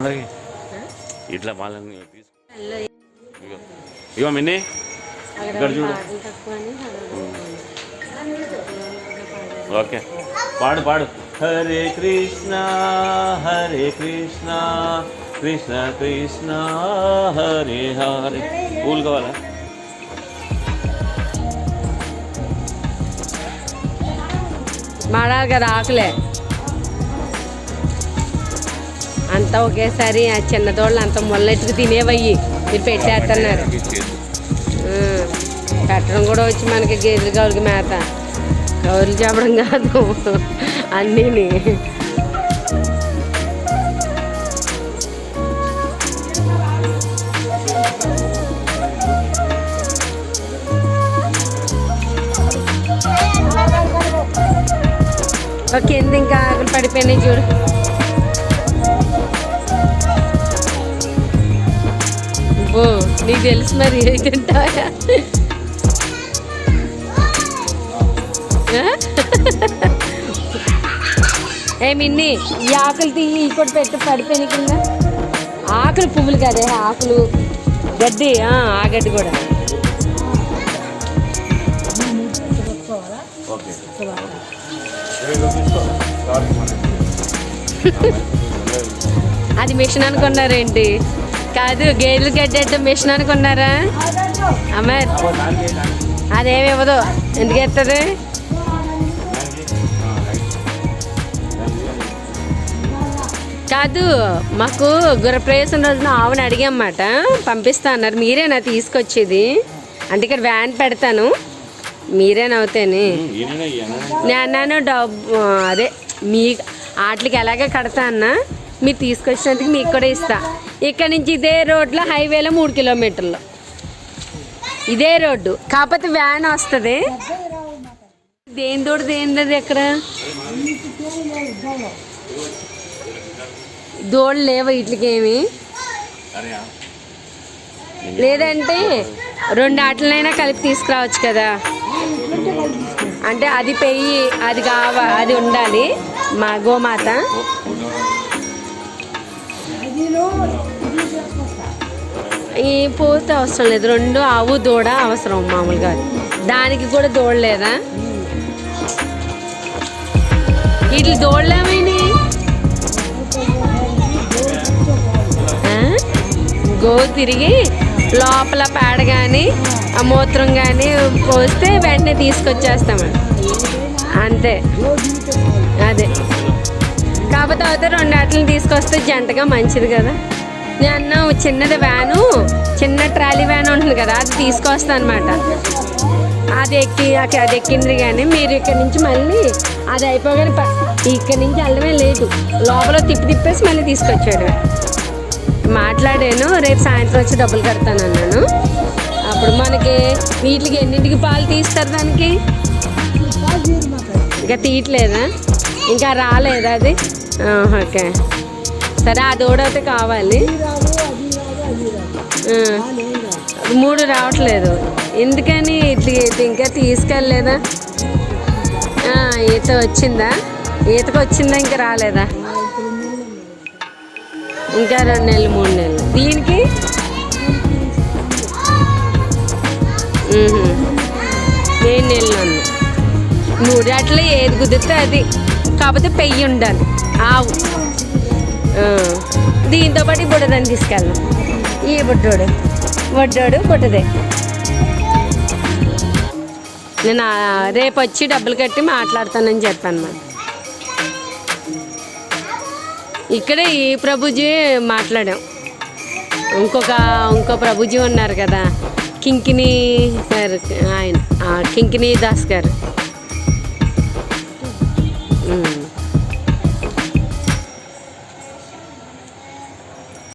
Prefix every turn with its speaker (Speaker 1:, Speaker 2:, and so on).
Speaker 1: అందరికి ఇట్లా వాళ్ళని ఇగో మిన్ని ఇక్కడ చూడు. ఓకే పాడు పాడు. హరే కృష్ణ కృష్ణ కృష్ణ హరే హరే. పూలు కావాలా?
Speaker 2: మాడాలి కదా ఆకులే అంతా ఒకేసారి. ఆ చిన్నదోళ్ళు అంత మొల్లెట్టుకు తినేవయ్యి మీరు పెట్టేస్తున్నారు. పెట్టడం కూడా వచ్చి మనకి గేదెలు గౌరికి మేత గౌరులు చెప్పడం కాదు అన్నీని. కింద ఇంకా ఆకులు పడిపోయినాయి చూడు. ఓ నీకు తెలుసు మరి తింటాయా? ఏ మిన్ని ఈ ఆకులు తీయి ఇంకోటి పెట్టు పడిపోయినాయి కింద. ఆకులు పువ్వులు కదే ఆకులు గడ్డి ఆ గడ్డి కూడా. అది మిషన్ అనుకున్నారేంటి? కాదు గేదెలు గడ్డేట మిషన్ అనుకున్నారా? అమ్మ అదేమి ఇవ్వదు. ఎందుకు ఎత్తది? కాదు మాకు గుర్రప్రవేశం రోజున ఆవుని అడిగామాట పంపిస్తా అన్నారు. మీరేనా తీసుకొచ్చేది? అంటే ఇక్కడ వ్యాన్ పెడతాను మీరేనా అవుతాని నేను డబ్బు అదే మీ వాటికి ఎలాగే కడతా అన్నా. మీరు తీసుకొచ్చినందుకు మీకు కూడా ఇస్తా. ఇక్కడ నుంచి ఇదే రోడ్లో హైవేలో 3 కిలోమీటర్లు ఇదే రోడ్డు. కాకపోతే వ్యాన్ వస్తుంది. దేని తోడు దేనిది ఎక్కడ దోళ్ళు లేవు వీటికేమి. లేదంటే 2 ఆటలైనా కలిపి తీసుకురావచ్చు కదా. అంటే అది పెయ్యి అది అది ఉండాలి మా గోమాత. ఈ పోతే అవసరం లేదు. 2 ఆవు దూడ అవసరం మామూలుగా. దానికి కూడా దూడ లేదా? వీటి దూడలేమైనా గో తిరిగి లోపల పేడ కానీ ఆ మూత్రం కానీ పోస్తే వెంటనే తీసుకొచ్చేస్తామండి అంతే. అదే కాకపోతే అయితే 2 ఆటలను తీసుకొస్తే జంటగా మంచిది కదా. నేను చిన్నది వ్యాను చిన్న ట్రాలీ వ్యాన్ ఉంటుంది కదా అది తీసుకొస్తాను అనమాట. అది ఎక్కింది కానీ మీరు ఇక్కడ నుంచి మళ్ళీ అది అయిపోగానే ఇక్కడి నుంచి వెళ్ళడమే లేదు. లోపల తిప్పేసి మళ్ళీ తీసుకొచ్చాడు. మాట్లాడాను రేపు సాయంత్రం వచ్చి డబ్బులు కడతాను అన్నాను. అప్పుడు మనకి వీటికి ఎన్నింటికి పాలు తీస్తారు? దానికి ఇంకా తీయట్లేదా? ఇంకా రాలేదా అది? ఓకే సరే ఆ దూడైతే కావాలి. 3 రావట్లేదు ఎందుకని? ఇంకా తీసుకెళ్ళలేదా? ఈత వచ్చిందా? ఈతకు వచ్చిందా? ఇంకా రాలేదా? ఇంకా 2 నెలలు 3 నెలలు. దీనికి 7 నెలలు ఉంది. 3 అట్లా ఏది కుదిరితే అది. కాకపోతే పెయ్యి ఉండాలి ఆవు. దీంతో పాటు ఈ బుడ్డదని తీసుకెళ్ళాం. ఈ బుడ్డోడు బుడ్డదే. నేను రేపు వచ్చి డబ్బులు కట్టి మాట్లాడతానని చెప్పాను మరి. ఇక్కడే ఈ ప్రభుజీ మాట్లాడాం. ఇంకో ప్రభుజీ ఉన్నారు కదా కింకిని సార్, ఆయన కింకిని దాస్ గారు.